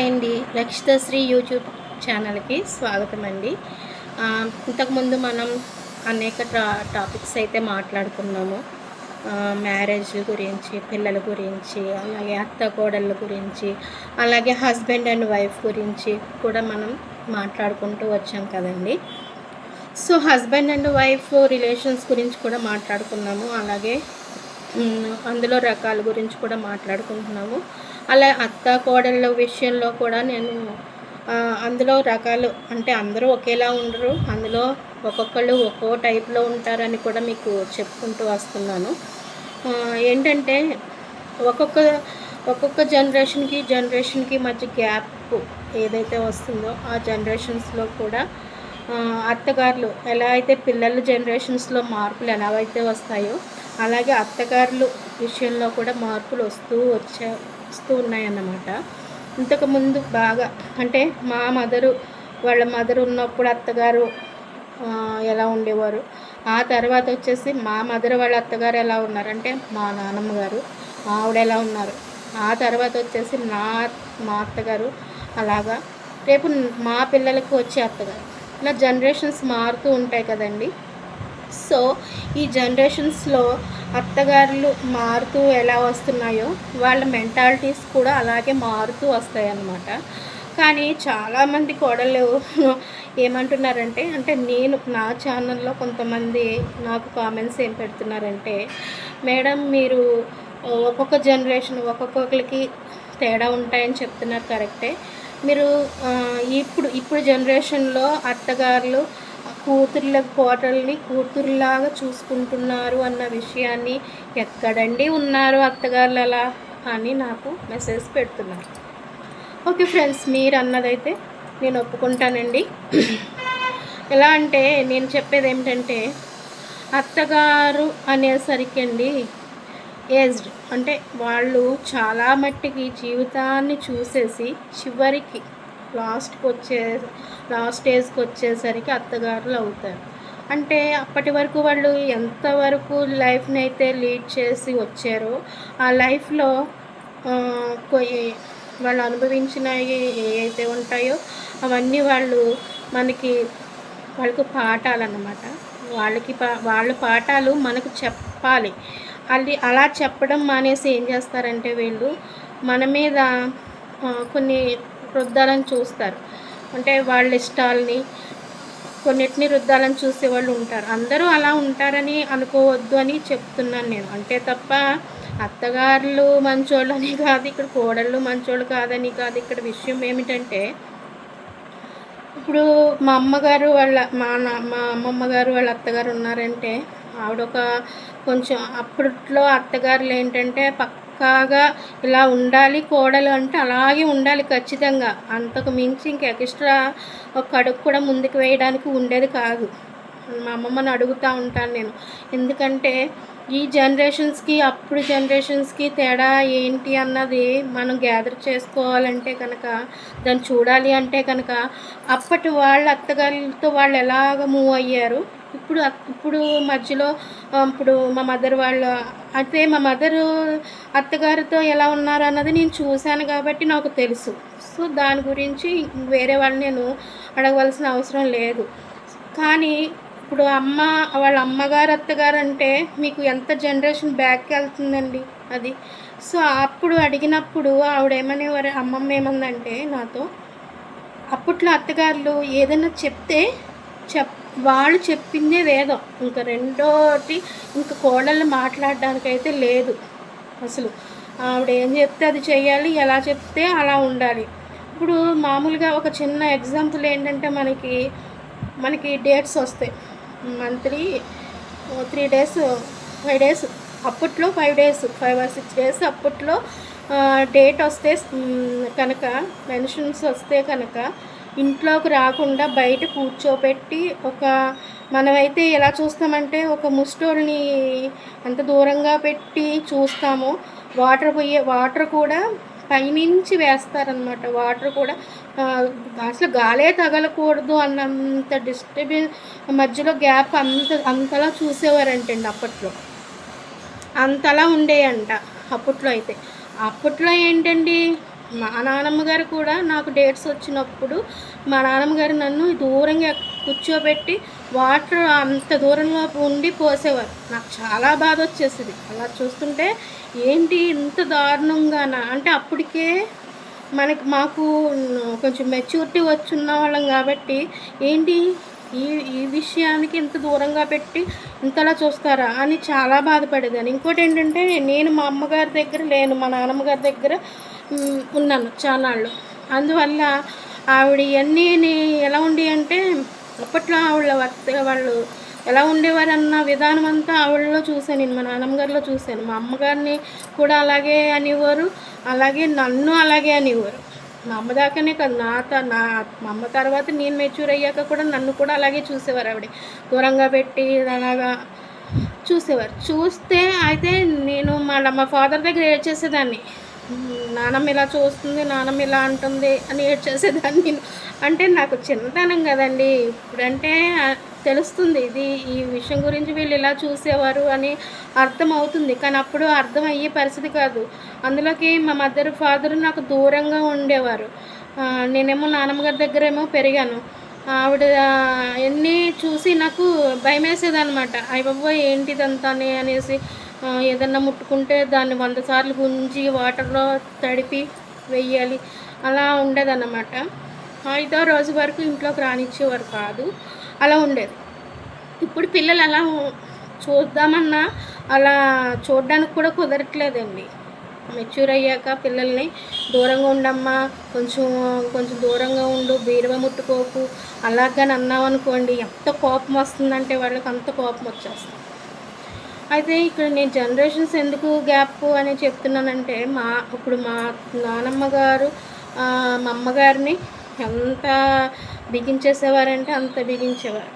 Hi అండి, లక్షితశ్రీ YouTube ఛానల్కి స్వాగతం అండి. ఇంతకుముందు మనం అనేక టాపిక్స్ అయితే మాట్లాడుకున్నాము. మ్యారేజ్ గురించి, పిల్లల గురించి, అలాగే అత్త కోడళ్ళ గురించి, అలాగే హస్బెండ్ అండ్ వైఫ్ గురించి కూడా మనం మాట్లాడుకుంటూ వచ్చాం కదండి. So husband and wife relations గురించి కూడా మాట్లాడుకున్నాము. అలాగే అందులో రకాల గురించి కూడా మాట్లాడుకుంటున్నాము. అలా అత్త కోడళ్ళ విషయంలో కూడా నేను అందులో రకాలు అంటే అందరూ ఒకేలా ఉండరు, అందులో ఒక్కొక్కళ్ళు ఒక్కో టైప్లో ఉంటారని కూడా మీకు చెప్పుకుంటూ వస్తున్నాను. ఏంటంటే ఒక్కొక్క ఒక్కొక్క జనరేషన్కి మధ్య గ్యాప్ ఏదైతే వస్తుందో ఆ జనరేషన్స్లో కూడా అత్తగారులు ఎలా అయితే పిల్లల జనరేషన్స్లో మార్పులు ఎలా అయితే వస్తాయో అలాగే అత్తగారులు విషయంలో కూడా మార్పులు వస్తూ ఉన్నాయన్నమాట. ఇంతకుముందు బాగా అంటే వాళ్ళ మదరు ఉన్నప్పుడు అత్తగారు ఎలా ఉండేవారు, ఆ తర్వాత వచ్చేసి మా మదర్ వాళ్ళ అత్తగారు ఎలా ఉన్నారంటే మా నాన్నమ్మ గారు ఆవిడ ఎలా ఉన్నారు, ఆ తర్వాత వచ్చేసి మా అత్తగారు, అలాగా రేపు మా పిల్లలకు వచ్చే అత్తగారు, ఇలా జనరేషన్స్ మారుతూ ఉంటాయి కదండి. సో ఈ జనరేషన్స్లో అత్తగారులు మారుతూ ఎలా వస్తున్నాయో వాళ్ళ మెంటాలిటీస్ కూడా అలాగే మారుతూ వస్తాయి అన్నమాట. కానీ చాలామంది కోడళ్ళు ఏమంటున్నారంటే, అంటే నేను నా ఛానల్లో కొంతమంది నాకు కామెంట్స్ ఏం పెడుతున్నారంటే, మేడం మీరు ఒక్కొక్క జనరేషన్ ఒక్కొక్కరికి తేడా ఉంటాయని చెప్తున్నారు కరెక్టే. మీరు ఇప్పుడు జనరేషన్లో అత్తగారులు కోడల్ని కూతురులాగా చూసుకుంటున్నారు అన్న విషయాన్ని ఎక్కడండి ఉన్నారు అత్తగారులు అలా అని నాకు మెసేజ్ పెడుతున్నారు. ఓకే ఫ్రెండ్స్, మీరు అన్నదైతే నేను ఒప్పుకుంటానండి. ఎలా అంటే నేను చెప్పేది ఏమిటంటే, అత్తగారు అనేసరికి అండి ఏజ్డ్ అంటే వాళ్ళు చాలా మట్టికి జీవితాన్ని చూసేసి చివరికి లాస్ట్ స్టేజ్కి వచ్చేసరికి అత్తగారులు అవుతారు. అంటే అప్పటి వరకు వాళ్ళు ఎంతవరకు లైఫ్ని అయితే లీడ్ చేసి వచ్చారో ఆ లైఫ్లో వాళ్ళు అనుభవించినవి ఏవైతే ఉంటాయో అవన్నీ వాళ్ళకు పాఠాలన్నమాట. వాళ్ళ పాఠాలు మనకు చెప్పాలి. అలా చెప్పడం మానేసి ఏం చేస్తారంటే వీళ్ళు మన మీద కొన్ని రుద్దాలని చూస్తారు. అంటే వాళ్ళ ఇష్టాలని కొన్నిటిని రుద్దాలని చూసే వాళ్ళు ఉంటారు. అందరూ అలా ఉంటారని అనుకోవద్దు అని చెప్తున్నాను నేను. అంటే తప్ప అత్తగారులు మంచోళ్ళని కాదు, ఇక్కడ కోడళ్ళు మంచోళ్ళు కాదని కాదు. ఇక్కడ విషయం ఏమిటంటే, ఇప్పుడు మా అమ్మమ్మ గారు వాళ్ళ అత్తగారు ఉన్నారంటే ఆవిడ కొంచెం అప్పట్లో అత్తగారులు ఏంటంటే పక్కాగా ఇలా ఉండాలి, కోడలు అంటే అలాగే ఉండాలి ఖచ్చితంగా. అంతకు మించి ఇంక ఎక్స్ట్రా ఒక అడుగు కూడా ముందుకు వేయడానికి ఉండేది కాదు. మా అమ్మమ్మని అడుగుతూ ఉంటాను నేను. ఎందుకంటే ఈ జనరేషన్స్కి అప్పుడు జనరేషన్స్కి తేడా ఏంటి అన్నది మనం గ్యాదర్ చేసుకోవాలంటే కనుక, దాన్ని చూడాలి అంటే కనుక అప్పటి వాళ్ళ అత్తగారులతో వాళ్ళు ఎలాగ మూవ్ అయ్యారు, ఇప్పుడు మధ్యలో ఇప్పుడు మా మదరు అత్తగారితో ఎలా ఉన్నారు అన్నది నేను చూశాను కాబట్టి నాకు తెలుసు. సో దాని గురించి వేరే వాళ్ళని నేను అడగవలసిన అవసరం లేదు. కానీ ఇప్పుడు వాళ్ళ అమ్మగారు అత్తగారు అంటే మీకు ఎంత జనరేషన్ బ్యాక్కి వెళ్తుందండి అది. సో అప్పుడు అడిగినప్పుడు ఆవిడేమనేవారు, అమ్మమ్మ ఏమందంటే నాతో, అప్పట్లో అత్తగారులు ఏదైనా చెప్తే వాళ్ళు చెప్పిందే వేదం, ఇంకా రెండోటి ఇంకా కోడళ్ళు మాట్లాడడానికైతే లేదు అసలు. ఆవిడ ఏం చెప్తే అది చెయ్యాలి, ఎలా చెప్తే అలా ఉండాలి. ఇప్పుడు మామూలుగా ఒక చిన్న ఎగ్జాంపుల్ ఏంటంటే, మనకి డేట్స్ వస్తాయి మంత్లీ 3 days 5 days, అప్పట్లో 5 days 5 or 6 days అప్పట్లో డేట్ వస్తే కనుక మెన్షన్స్ వస్తే కనుక ఇంట్లోకి రాకుండా బయట కూర్చోపెట్టి మనమైతే ఎలా చూస్తామంటే ఒక ముస్టోల్ని ఎంత దూరంగా పెట్టి చూస్తామో, వాటర్ కూడా పైనుంచి వేస్తారనమాట. వాటర్ కూడా అసలు గాలే తగలకూడదు అన్నంత డిస్టర్బెన్స్ మధ్యలో గ్యాప్ అంతలా చూసేవారంటండి అప్పట్లో. అంతలా ఉండేయంట అప్పట్లో అయితే. అప్పట్లో ఏంటండి మా నానమ్మ గారు కూడా నాకు డేట్స్ వచ్చినప్పుడు మా నానమ్మ గారు నన్ను దూరంగా కూర్చోబెట్టి వాటర్ అంత దూరంలో ఉండి పోసేవారు. నాకు చాలా బాధ వచ్చేసేది అలా చూస్తుంటే. ఏంటి ఇంత దారుణంగానా అంటే అప్పటికే మాకు కొంచెం మెచ్యూరిటీ వచ్చున్న వాళ్ళం కాబట్టి ఏంటి ఈ ఈ విషయానికి ఇంత దూరంగా పెట్టి ఇంతలా చూస్తారా అని చాలా బాధపడేదాన్ని. ఇంకోటి ఏంటంటే నేను మా అమ్మగారి దగ్గర లేను, మా నాన్నమ్మ గారి దగ్గర ఉన్నాను చానాళ్ళు. అందువల్ల ఆవిడ ఇవన్నీ ఎలా ఉండి అంటే అప్పట్లో వాళ్ళు ఎలా ఉండేవారన్న విధానం అంతా ఆవిడలో చూశాను, నేను మా నాన్నమ్మ గారిలో చూశాను. మా అమ్మగారిని కూడా అలాగే అనేవారు, అలాగే నన్ను అలాగే అనేవారు. మా అమ్మ దాకానే కాదు, మా అమ్మ తర్వాత నేను మెచ్యూర్ అయ్యాక కూడా నన్ను కూడా అలాగే చూసేవారు. ఆవిడ దూరంగా పెట్టి అలాగా చూసేవారు. చూస్తే అయితే నేను మా ఫాదర్ దగ్గర ఏడ్చేసేదాన్ని. నానమ్మ ఇలా చూస్తుంది, నానమ్మ ఇలా అంటుంది అని ఏడ్చేసేదాన్ని నేను. అంటే నాకు చిన్నతనం కదండి, ఇప్పుడంటే తెలుస్తుంది ఇది ఈ విషయం గురించి వీళ్ళు ఇలా చూసేవారు అని అర్థమవుతుంది. కానీ అప్పుడు అర్థం అయ్యే పరిస్థితి కాదు. అందులోకి మా మదర్ ఫాదర్ నాకు దూరంగా ఉండేవారు. నేనేమో నాన్నమ్మ గారి దగ్గర ఏమో పెరిగాను. ఆవిడ అన్నీ చూసి నాకు భయం వేసేదనమాట. అయ్య బాబోయ్ ఏంటిదంతా అనేసి ఏదన్నా ముట్టుకుంటే దాన్ని 100 సార్లు గుంజి వాటర్లో తడిపి వెయ్యాలి అలా ఉండేదన్నమాట. 5వ రోజు వరకు ఇంట్లోకి రానిచ్చేవారు కాదు, అలా ఉండేది. ఇప్పుడు పిల్లలు అలా చూద్దామన్నా అలా చూడడానికి కూడా కుదరట్లేదండి. మెచ్యూర్ అయ్యాక పిల్లల్ని దూరంగా ఉండమ్మా, కొంచెం దూరంగా ఉండు, బీరువా ముట్టుకోకు అలాగని అన్నామనుకోండి, ఎంత కోపం వస్తుందంటే వాళ్ళకి అంత కోపం వచ్చేస్తుంది. అయితే ఇక్కడ నేను జనరేషన్స్ ఎందుకు గ్యాప్ అని చెప్తున్నానంటే ఇప్పుడు మా నానమ్మ గారు మా అమ్మగారిని ఎంత బిగించేసేవారంటే అంత బిగించేవారు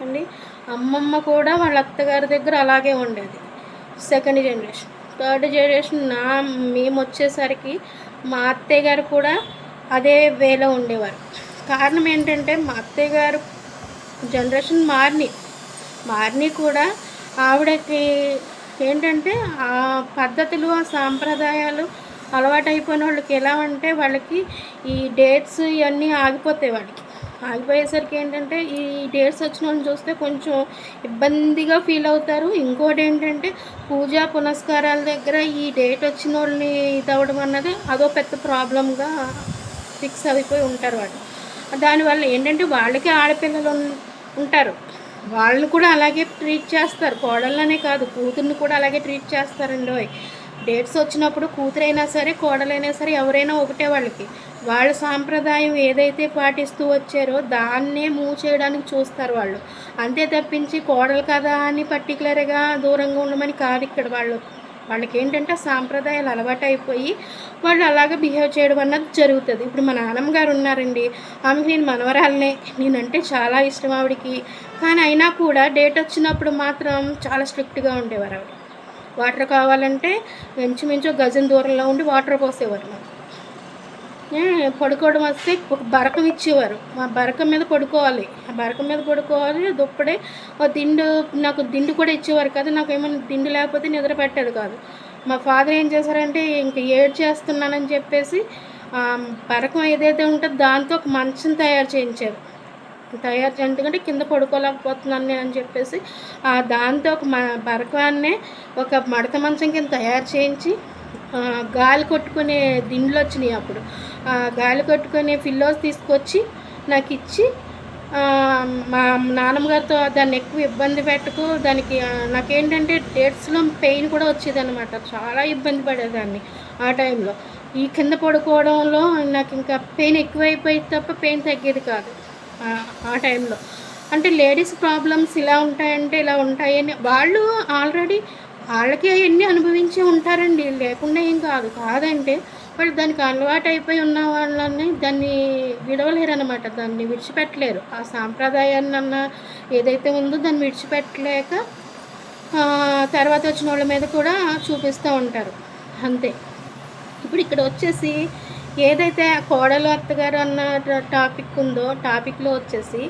అండి. అమ్మమ్మ కూడా వాళ్ళ అత్తగారి దగ్గర అలాగే ఉండేది. సెకండ్ జనరేషన్, థర్డ్ జనరేషన్ మేము వచ్చేసరికి మా అత్తయ్య గారు కూడా అదే వేలో ఉండేవారు. కారణం ఏంటంటే మా అత్తయ్య గారు జనరేషన్ మారిని కూడా ఆవిడకి ఏంటంటే ఆ పద్ధతులు ఆ సాంప్రదాయాలు అలవాటైపోయిన వాళ్ళకి ఎలా అంటే వాళ్ళకి ఈ డేట్స్ ఇవన్నీ ఆగిపోతాయి. ఆగిపోయేసరికి ఏంటంటే ఈ డేట్స్ వచ్చిన వాళ్ళని చూస్తే కొంచెం ఇబ్బందిగా ఫీల్ అవుతారు. ఇంకోటి ఏంటంటే పూజా పునస్కారాల దగ్గర ఈ డేట్ వచ్చిన వాళ్ళని ఇదవడం అన్నది అదో పెద్ద ప్రాబ్లంగా ఫిక్స్ అయిపోయి ఉంటారు వాళ్ళు. దానివల్ల ఏంటంటే వాళ్ళకి ఆడపిల్లలు ఉంటారు, వాళ్ళని కూడా అలాగే ట్రీట్ చేస్తారు. కోడళ్ళనే కాదు కూతుర్ని కూడా అలాగే ట్రీట్ చేస్తారండి. డేట్స్ వచ్చినప్పుడు కూతురైనా సరే కోడలైనా సరే ఎవరైనా ఒకటే వాళ్ళ సాంప్రదాయం ఏదైతే పాటిస్తూ వచ్చారో దాన్నే మూవ్ చేయడానికి చూస్తారు వాళ్ళు. అంతే తప్పించి కోడలు కదా అని పర్టికులర్గా దూరంగా ఉండమని కాదు. ఇక్కడ వాళ్ళకి ఏంటంటే సాంప్రదాయాలు అలవాటు అయిపోయి వాళ్ళు అలాగే బిహేవ్ చేయడం అన్నది జరుగుతుంది. ఇప్పుడు మా నాన్నమ్మ గారు ఉన్నారండి, ఆమెకి నేను మనవరాలనే, నేనంటే చాలా ఇష్టం ఆవిడకి. కానీ అయినా కూడా డేట్ వచ్చినప్పుడు మాత్రం చాలా స్ట్రిక్ట్గా ఉండేవారు. ఆవిడ వాటర్ కావాలంటే ఇంచుమించు గజం దూరంలో ఉండి వాటర్ పోసేవారు. నాకు పడుకోవడం వస్తే ఒక బరకం ఇచ్చేవారు, మా బరకం మీద పడుకోవాలి, ఆ బరకం మీద పడుకోవాలి. దుప్పడే నాకు దిండు కూడా ఇచ్చేవారు కదా. నాకు ఏమైనా దిండు లేకపోతే నిద్ర పెట్టేది కాదు. మా ఫాదర్ ఏం చేశారంటే ఇంక చేస్తున్నానని చెప్పేసి బరకం ఏదైతే ఉంటుందో దాంతో ఒక మంచం తయారు చేయించారు. ఎందుకంటే కింద పడుకోలేకపోతున్నాను నేను అని చెప్పేసి దాంతో ఒక బరకాన్నే ఒక మడత మంచం కింద తయారు చేయించి గాలి కొట్టుకునే దిండ్లు వచ్చినాయి. అప్పుడు గాలి కొట్టుకునే పిల్లోస్ తీసుకొచ్చి నాకు ఇచ్చి మా నాన్నమ్మగారితో దాన్ని ఎక్కువ ఇబ్బంది పెట్టకు, దానికి నాకేంటంటే డేట్స్లో పెయిన్ కూడా వచ్చేదన్నమాట. చాలా ఇబ్బంది పడేదాన్ని ఆ టైంలో. ఈ కింద పడుకోవడంలో నాకు ఇంకా పెయిన్ ఎక్కువైపోయి తప్ప పెయిన్ తగ్గేది కాదు ఆ టైంలో. అంటే లేడీస్ ప్రాబ్లమ్స్ ఇలా ఉంటాయంటే ఇలా ఉంటాయని వాళ్ళు ఆల్రెడీ వాళ్ళకి అవన్నీ అనుభవించే ఉంటారండి, లేకుండా ఏం కాదంటే వాళ్ళు దానికి అలవాటు అయిపోయి ఉన్న వాళ్ళని దాన్ని విడవలేరు అనమాట, దాన్ని విడిచిపెట్టలేరు. ఆ సాంప్రదాయాన్ని ఏదైతే ఉందో దాన్ని విడిచిపెట్టలేక తర్వాత వచ్చిన వాళ్ళ మీద కూడా చూపిస్తూ ఉంటారు అంతే. ఇప్పుడు ఇక్కడ వచ్చేసి ఏదైతే కోడలు అత్తగారు అన్న టాపిక్ ఉందో టాపిక్లో వచ్చేసి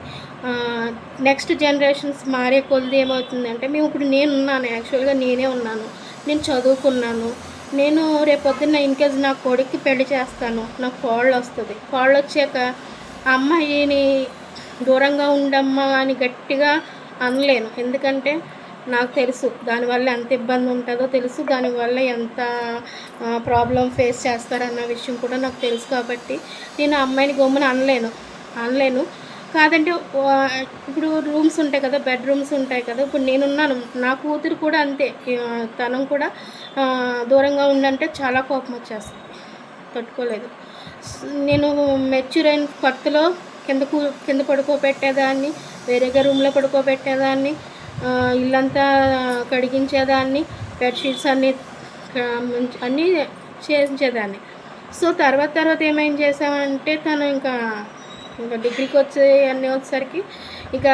నెక్స్ట్ జనరేషన్స్ మారే కొద్ది ఏమవుతుందంటే మేము ఇప్పుడు నేనున్నాను, యాక్చువల్గా నేనే ఉన్నాను, నేను చదువుకున్నాను, నేను రేపొద్దున్న ఇన్కేస్ నా కొడుక్కి పెళ్లి చేస్తాను, నాకు కోడలు వస్తుంది. కోడలు వచ్చాక ఆ అమ్మాయిని దూరంగా ఉండమ్మా అని గట్టిగా అనలేను. ఎందుకంటే నాకు తెలుసు దానివల్ల ఎంత ఇబ్బంది ఉంటుందో తెలుసు, దానివల్ల ఎంత ప్రాబ్లం ఫేస్ చేస్తారన్న విషయం కూడా నాకు తెలుసు. కాబట్టి నేను ఆ అమ్మాయిని గమ్మున అనలేను. కాదంటే ఇప్పుడు రూమ్స్ ఉంటాయి కదా, బెడ్రూమ్స్ ఉంటాయి కదా. ఇప్పుడు నేనున్నాను, నా కూతురు కూడా అంతే. తను కూడా దూరంగా ఉండంటే చాలా కోపం వచ్చేస్తుంది, తట్టుకోలేదు. నేను మెచ్యూర్ అయిన కొత్తలో కింద పడుకోబెట్టేదాన్ని, వేరేగా రూమ్లో పడుకోబెట్టేదాన్ని, ఇల్లంతా కడిగించేదాన్ని, బెడ్షీట్స్ అన్నీ చేయించేదాన్ని. సో తర్వాత ఏమేం చేసామంటే తను ఇంకా డిగ్రీకి అన్నీ వచ్చేసరికి ఇక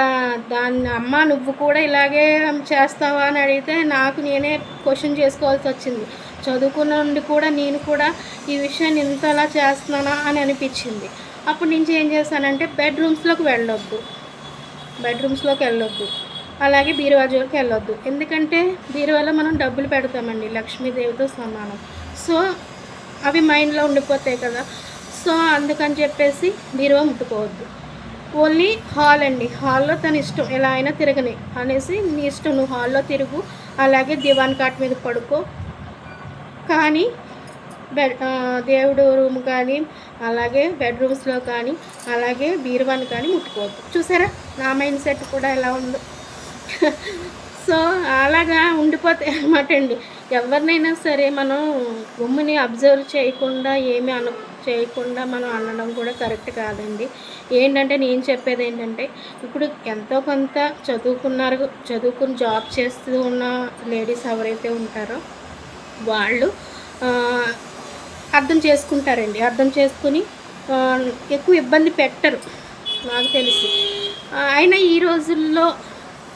దాన్ని అమ్మ నువ్వు కూడా ఇలాగే చేస్తావా అని అడిగితే నాకు నేనే క్వశ్చన్ చేసుకోవాల్సి వచ్చింది. చదువుకున్న నుండి కూడా నేను కూడా ఈ విషయాన్ని ఇంతలా చేస్తున్నానా అని అనిపించింది. అప్పుడు నుంచి ఏం చేశానంటే బెడ్రూమ్స్లోకి వెళ్ళొద్దు, అలాగే బీరువా జోలికి వెళ్ళొద్దు. ఎందుకంటే బీరువాలో మనం డబ్బులు పెడతామండి, లక్ష్మీదేవితో సమానం. సో అవి మైండ్లో ఉండిపోతాయి కదా. సో అందుకని చెప్పేసి బీరువా ముట్టుకోవద్దు. ఓన్లీ హాల్ అండి, హాల్లో తన ఇష్టం ఎలా అయినా తిరగని అనేసి, నీ ఇష్టం, నువ్వు హాల్లో తిరుగు, అలాగే దివాన్ కాట్ మీద పడుకో. కానీ దేవుడు రూమ్ కానీ, అలాగే బెడ్రూమ్స్లో కానీ, అలాగే బీరువాని కానీ ముట్టుకోవద్దు. చూసారా నా మైండ్ సెట్ కూడా ఎలా ఉందో. సో అలాగా ఉండిపోతాయి అన్నమాట అండి. ఎవరినైనా సరే మనం గమ్ముని అబ్జర్వ్ చేయకుండా చేయకుండా మనం అనడం కూడా కరెక్ట్ కాదండి. ఏంటంటే నేను చెప్పేది ఏంటంటే, ఇప్పుడు ఎంతో కొంత చదువుకుని జాబ్ చేస్తూ ఉన్న లేడీస్ ఎవరైతే ఉంటారో వాళ్ళు అర్థం చేసుకుంటారండి. అర్థం చేసుకుని ఎక్కువ ఇబ్బంది పెట్టరు నాకు తెలిసి. అయినా ఈ రోజుల్లో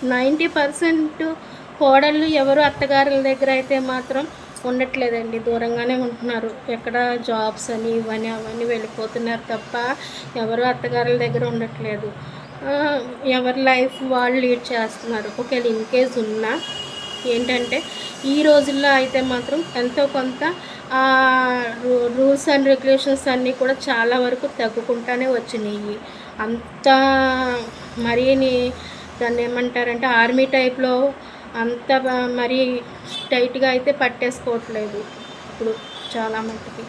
90% కోడళ్ళు ఎవరు అత్తగారుల దగ్గర అయితే మాత్రం ఉండట్లేదండి, దూరంగానే ఉంటున్నారు. ఎక్కడ జాబ్స్ అని ఇవన్నీ అవన్నీ వెళ్ళిపోతున్నారు తప్ప ఎవరు అత్తగారుల దగ్గర ఉండట్లేదు. ఎవరి లైఫ్ వాళ్ళు లీడ్ చేస్తున్నారు. ఒకవేళ ఇన్కేస్ ఉన్నా ఏంటంటే ఈ రోజుల్లో అయితే మాత్రం ఎంతో కొంత రూల్స్ అండ్ రెగ్యులేషన్స్ అన్నీ కూడా చాలా వరకు తగ్గుకుంటానే వచ్చినాయి. అంత మరీని దాన్ని ఏమంటారంటే ఆర్మీ టైప్లో అంత మరీ టైట్గా అయితే పట్టేసుకోవట్లేదు ఇప్పుడు చాలా మట్టుకి.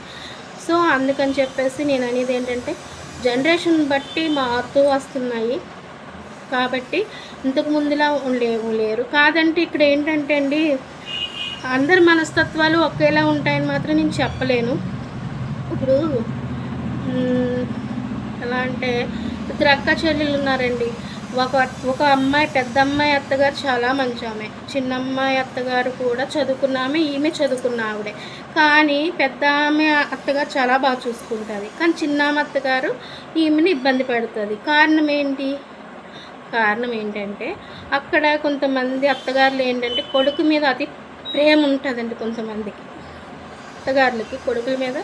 సో అందుకని చెప్పేసి నేను అనేది ఏంటంటే జనరేషన్ బట్టి మారుతూ వస్తున్నాయి కాబట్టి ఇంతకు ముందులా లేరు. కాదంటే ఇక్కడ ఏంటంటే అండి, అందరి మనస్తత్వాలు ఒకేలా ఉంటాయని మాత్రం నేను చెప్పలేను. ఇప్పుడు ఎలా అంటే ఇద్దరు అక్క చెల్లెలు ఉన్నారండి. ఒక అమ్మాయి, పెద్ద అమ్మాయి అత్తగారు చాలా మంచి ఆమె, చిన్న అమ్మాయి అత్తగారు కూడా చదువుకున్న ఆమె, ఈమె చదువుకున్న ఆవిడే. కానీ పెద్ద ఆమె అత్తగారు చాలా బాగా చూసుకుంటుంది, కానీ చిన్న ఆమె అత్తగారు ఈమెని ఇబ్బంది పెడుతుంది. కారణం ఏంటంటే అక్కడ కొంతమంది అత్తగారులు ఏంటంటే కొడుకు మీద అతి ప్రేమ ఉంటుందండి. కొంతమందికి అత్తగారులకి కొడుకుల మీద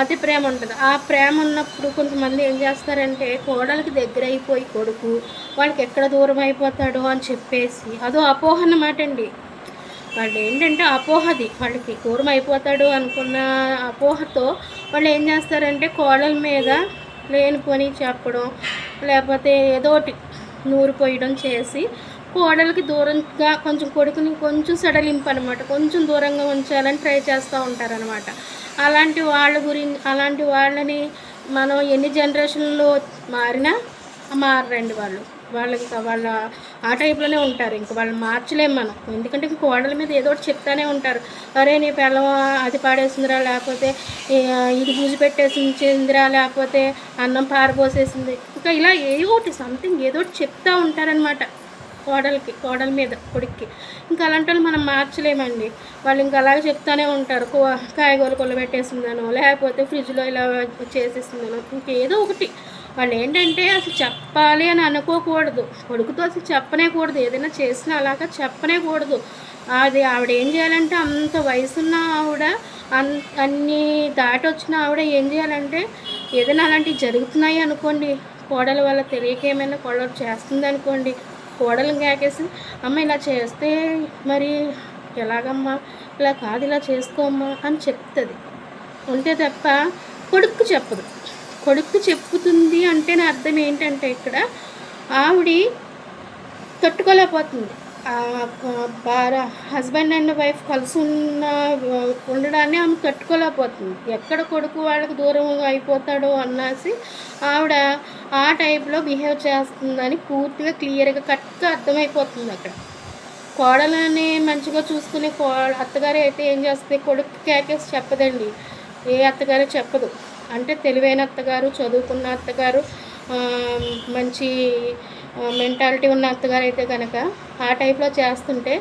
అతి ప్రేమ ఉంటుంది. ఆ ప్రేమ ఉన్నప్పుడు కొంతమంది ఏం చేస్తారంటే కోడలికి దగ్గర అయిపోయి కొడుకు వాళ్ళకి ఎక్కడ దూరం అయిపోతాడో అని చెప్పేసి, అదో అపోహ అన్నమాట అండి. వాళ్ళు ఏంటంటే అపోహది, వాళ్ళకి దూరం అయిపోతాడు అనుకున్న అపోహతో వాళ్ళు ఏం చేస్తారంటే కోడల మీద లేనిపోని చెప్పడం, లేకపోతే ఏదో ఒకటి నూరు పోయడం చేసి కోడలికి దూరంగా కొడుకుని కొంచెం సడలింపు అనమాట, కొంచెం దూరంగా ఉంచాలని ట్రై చేస్తూ ఉంటారనమాట. అలాంటి వాళ్ళని మనం ఎన్ని జనరేషన్లో మారినా మారండి వాళ్ళకి వాళ్ళ ఆ టైప్లోనే ఉంటారు. ఇంకా వాళ్ళు మార్చలేము మనం. ఎందుకంటే కోడల మీద ఏదో ఒకటి చెప్తానే ఉంటారు. అరే నీ పిల్లం అది పాడేసిందిరా, లేకపోతే ఇది పూజ పెట్టేసిందిరా, లేకపోతే అన్నం పారబోసేసింది, ఇంకా ఇలా ఏదో ఒకటి సంథింగ్ ఏదో ఒకటి చెప్తూ ఉంటారనమాట కోడల మీద కొడుక్కి. ఇంకా అలాంటి వాళ్ళు మనం మార్చలేమండి. వాళ్ళు ఇంకా అలాగే చెప్తానే ఉంటారు. కాయగూర కొల్లబెట్టేసిందనో, లేకపోతే ఫ్రిడ్జ్లో ఇలా చేసేసిందనో, ఇంకేదో ఒకటి. వాళ్ళు ఏంటంటే అసలు చెప్పాలి అని అనుకోకూడదు, కొడుకుతో అసలు చెప్పనేకూడదు, ఏదైనా చేసినా అలాగా చెప్పనేకూడదు. ఆవిడ ఏం చేయాలంటే అంత వయసున్న ఆవిడ, అన్నీ దాటి వచ్చిన ఆవిడ ఏం చేయాలంటే ఏదైనా అలాంటివి జరుగుతున్నాయి అనుకోండి, కోడల వల్ల తెలియక ఏమైనా కోడలు చేస్తుంది అనుకోండి, కోడలు కేకేసి అమ్మ ఇలా చేస్తే మరి ఎలాగమ్మా, ఇలా కాదు ఇలా చేసుకోమ్మా అని చెప్తుంది. ఉంటే తప్ప కొడుక్కు చెప్పదు. కొడుక్కు చెప్పుతుంది అంటే నా అర్థం ఏంటంటే ఇక్కడ ఆవిడ తట్టుకోలేకపోతుంది. హస్బెండ్ అండ్ వైఫ్ కలిసి ఉండడాన్ని ఆమె తట్టుకోలేకపోతుంది. ఎక్కడ కొడుకు వాళ్ళకి దూరం అయిపోతాడో అన్నసి ఆవిడ ఆ టైప్లో బిహేవ్ చేస్తుందని పూర్తిగా క్లియర్గా కరెక్ట్గా అర్థమైపోతుంది అక్కడ. కోడలని మంచిగా చూసుకునే అత్తగారు అయితే ఏం చేస్తుంది, కొడుకు కేకేసి చెప్పదండి. ఏ అత్తగారు చెప్పదు. అంటే తెలివైన అత్తగారు, చదువుకున్న అత్తగారు, మంచి మెంటాలిటీ ఉన్న అత్తగారు అయితే కనుక ఆ టైప్లో చేస్తుంటే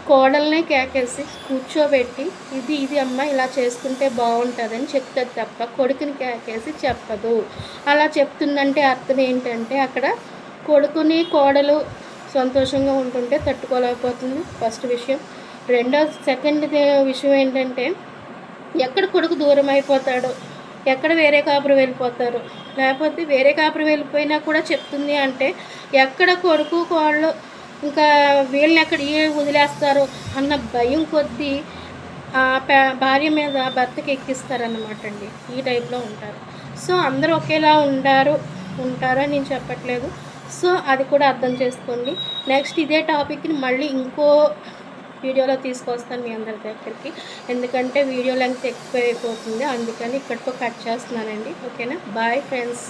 కోడల్నే కేకేసి కూర్చోబెట్టి ఇది అమ్మ ఇలా చేసుకుంటే బాగుంటుందని చెప్తుంది తప్ప కొడుకుని కేకేసి చెప్పదు. అలా చెప్తుందంటే అర్థం ఏంటంటే అక్కడ కొడుకుని కోడలు సంతోషంగా ఉంటుంటే తట్టుకోలేకపోతుంది ఫస్ట్ విషయం. సెకండ్ విషయం ఏంటంటే ఎక్కడ కొడుకు దూరం అయిపోతాడో, ఎక్కడ వేరే కాపురం వెళ్ళిపోతారో, లేకపోతే వేరే కాపురం వెళ్ళిపోయినా కూడా చెప్తుంది అంటే ఎక్కడ కొడుకు కోళ్ళు ఇంకా వీళ్ళని ఎక్కడ వదిలేస్తారో అన్న భయం కొద్దీ భార్య మీద భర్తకి ఎక్కిస్తారన్నమాట అండి. ఈ టైప్లో ఉంటారు. సో అందరూ ఒకేలా ఉంటారని నేను చెప్పట్లేదు. సో అది కూడా అర్థం చేసుకోండి. నెక్స్ట్ ఇదే టాపిక్ని మళ్ళీ ఇంకో వీడియోలో తీసుకొస్తాను మీ అందరి దగ్గరికి. ఎందుకంటే వీడియో లెంగ్త్ ఎక్కువ అయిపోతుంది, అందుకని ఇక్కడితో కట్ చేస్తున్నానండి. ఓకేనా? Bye friends.